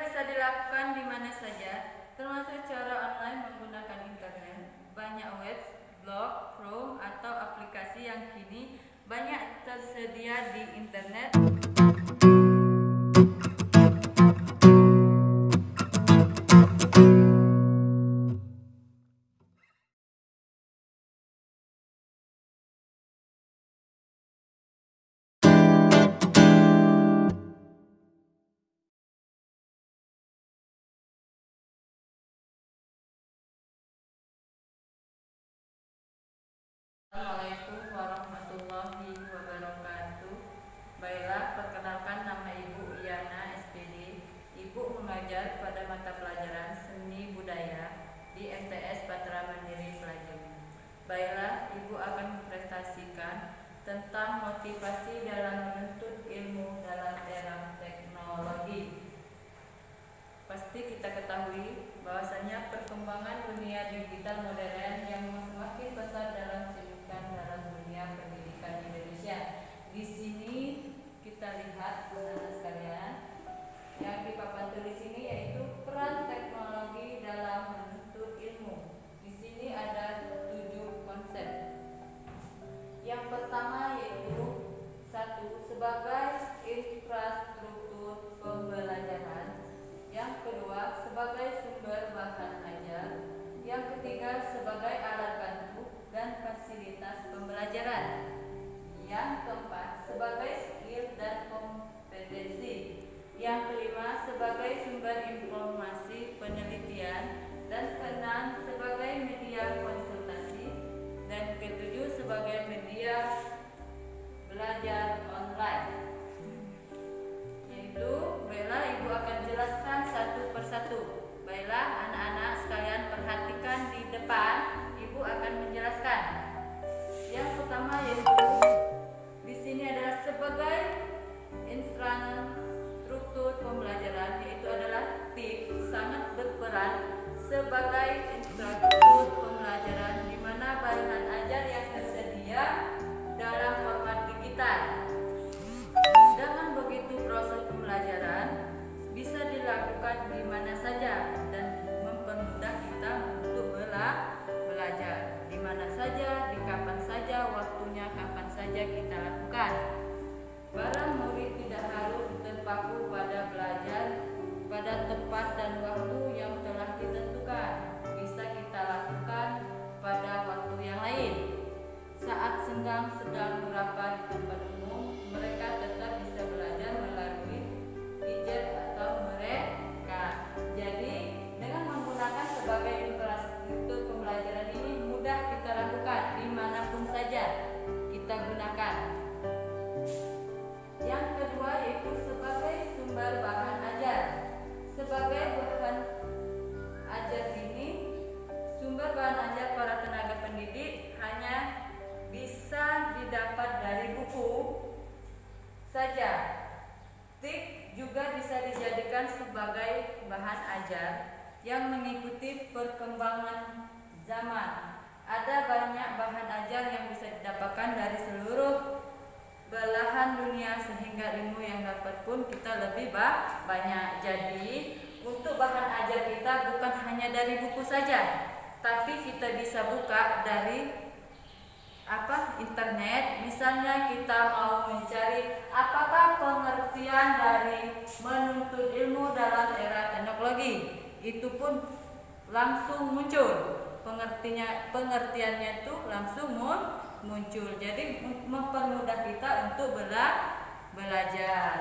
bisa dilakukan di mana saja, termasuk cara online menggunakan internet. Banyak web, blog, forum, atau aplikasi yang kini banyak tersedia di internet. Assalamualaikum warahmatullahi wabarakatuh. Baiklah, perkenalkan nama Ibu Iyana SPD. Ibu mengajar pada mata pelajaran Seni Budaya di MTS Patra Mandiri Selajeng. Baiklah, Ibu akan mempresentasikan tentang motivasi dalam menuntut ilmu dalam era teknologi. Pasti kita ketahui bahwasanya perkembangan dunia digital modern yang semakin pesat dalam dunia pendidikan Indonesia. Di sini kita lihat anak-anak sekalian yang di papan tulis ini yaitu peran teknologi dalam menuntut ilmu. Di sini ada 7 konsep. Yang pertama yaitu 1. Sebagai infrastruktur pembelajaran. Yang kedua sebagai sumber bahan ajar. Yang ketiga sebagai alat bantu dan fasilitas pembelajaran. Yang keempat sebagai skill dan kompetensi. Yang kelima sebagai sumber informasi penelitian. Dan keenam sebagai media konsultasi. Dan ketujuh sebagai media belajar online. Yaitu, baiklah Ibu akan jelaskan satu persatu. Baiklah anak-anak sekalian perhatikan di depan. Ibu akan menjelaskan. Yang pertama yaitu di sini adalah sebagai infrastruktur pembelajaran, yaitu adalah TIP sangat berperan sebagai infrastruktur pembelajaran di mana bahan ajar yang tersedia dalam format digital. Dengan begitu proses pembelajaran bisa dilakukan di mana saja dan mempermudah kita untuk belajar di mana saja, di kapan saja, waktunya kapan saja kita lakukan. Para murid tidak harus terpaku pada belajar pada tempat dan waktu yang telah ditentukan. Bisa kita lakukan pada waktu yang lain. Saat sedang merapat di tempat umum, mereka tetap bisa belajar melalui gadget atau mereka. Jadi dengan menggunakan sebagai infrastruktur pembelajaran ini mudah kita lakukan dimanapun saja kita gunakan. Yang kedua yaitu sebagai sumber bahan ajar. Sebagai bahan ajar ini, sumber bahan ajar para tenaga pendidik hanya bisa didapat dari buku saja. TIK juga bisa dijadikan sebagai bahan ajar yang mengikuti perkembangan zaman. Ada banyak bahan ajar yang bisa didapatkan dari seluruh belahan dunia sehingga ilmu yang dapat pun kita lebih banyak. Jadi untuk bahan ajar kita bukan hanya dari buku saja, tapi kita bisa buka dari internet. Misalnya kita mau mencari apakah pengertian dari menuntut ilmu dalam era teknologi, itu pun langsung muncul pengertiannya itu langsung muncul. Jadi mempermudah kita untuk belajar.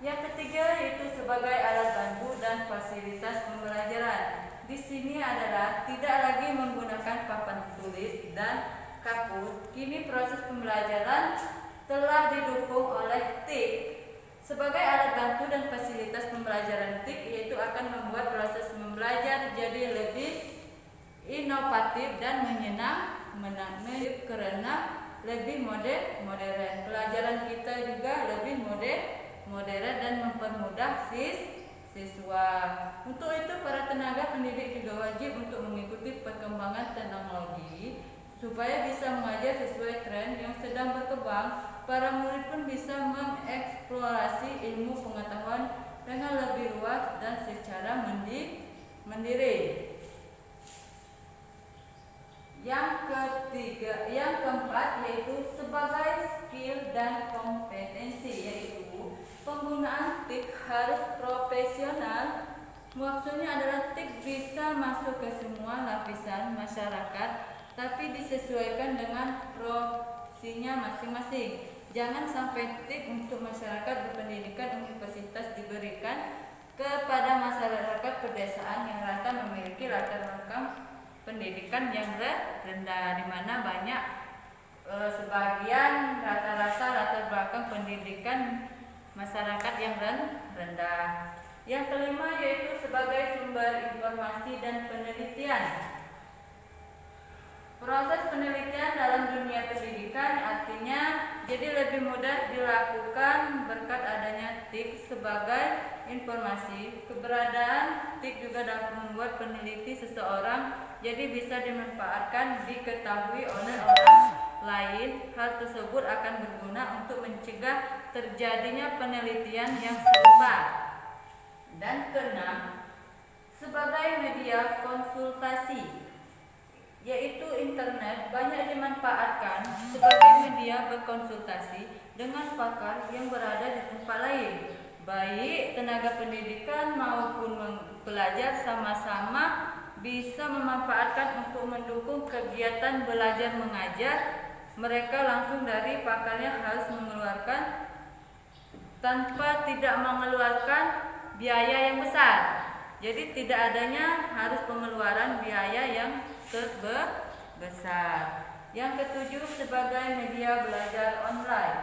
Yang ketiga yaitu sebagai alat bantu dan fasilitas pembelajaran. Di sini adalah tidak lagi menggunakan papan tulis dan kaput. Kini proses pembelajaran telah didukung oleh TIK. Sebagai alat bantu dan fasilitas pembelajaran TIK yaitu akan membuat proses membelajar jadi lebih inovatif dan menyenangkan karena lebih modern. Pelajaran kita juga lebih modern dan mempermudah siswa. Untuk itu para tenaga pendidik juga wajib untuk mengikuti perkembangan teknologi supaya bisa mengajar sesuai tren yang sedang berkembang. Para murid pun bisa mengeksplorasi ilmu pengetahuan dengan lebih luas dan secara mandiri. Yang keempat yaitu sebagai skill dan kompetensi, yaitu penggunaan TIK harus profesional. Maksudnya adalah TIK bisa masuk ke semua lapisan masyarakat, tapi disesuaikan dengan profesinya masing-masing. Jangan sampai TIK untuk masyarakat berpendidikan universitas diberikan kepada masyarakat pedesaan yang rata memiliki latar belakang pendidikan yang rendah, di mana banyak sebagian rata-rata latar belakang pendidikan masyarakat yang rendah. Yang kelima yaitu sebagai sumber informasi dan penelitian. Proses penelitian dalam dunia pendidikan artinya jadi lebih mudah dilakukan berkat adanya TIK sebagai informasi. Keberadaan TIK juga dapat membuat peneliti seseorang jadi bisa dimanfaatkan, diketahui oleh orang lain. Hal tersebut akan berguna untuk mencegah terjadinya penelitian yang serupa. Dan keenam, sebagai media konsultasi, yaitu internet banyak dimanfaatkan sebagai media berkonsultasi dengan pakar yang berada di tempat lain. Baik tenaga pendidikan maupun pelajar sama-sama bisa memanfaatkan untuk mendukung kegiatan belajar mengajar. Mereka langsung dari pakarnya harus mengeluarkan tanpa tidak mengeluarkan biaya yang besar. Jadi tidak adanya harus pengeluaran biaya yang besar. Yang ketujuh sebagai media belajar online.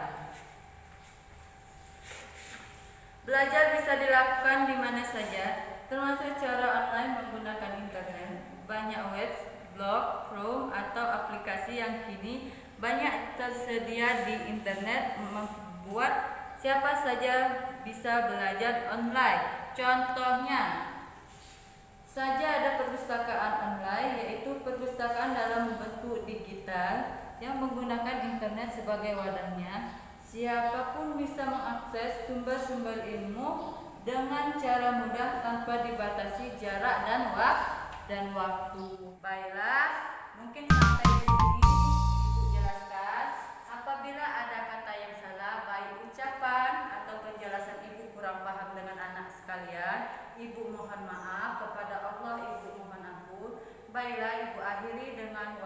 Belajar bisa dilakukan di mana saja, termasuk cara online menggunakan internet. Banyak web, blog, forum atau aplikasi yang kini banyak tersedia di internet membuat siapa saja bisa belajar online. Contohnya saja ada perpustakaan online, yaitu perpustakaan dalam bentuk digital yang menggunakan internet sebagai wadahnya. Siapapun bisa mengakses sumber-sumber ilmu dengan cara mudah tanpa dibatasi jarak dan waktu. Baiklah, mungkin sampai di sini Ibu jelaskan. Apabila ada kata yang salah, baik ucapan atau penjelasan Ibu kurang paham dengan anak sekalian, Ibu mohon maaf. Kepada Allah Ibu mohon ampun. Baiklah, Ibu akhiri dengan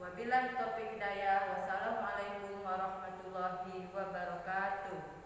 wabillahi taufiq hidayah. Wassalamualaikum warahmatullahi wabarakatuh.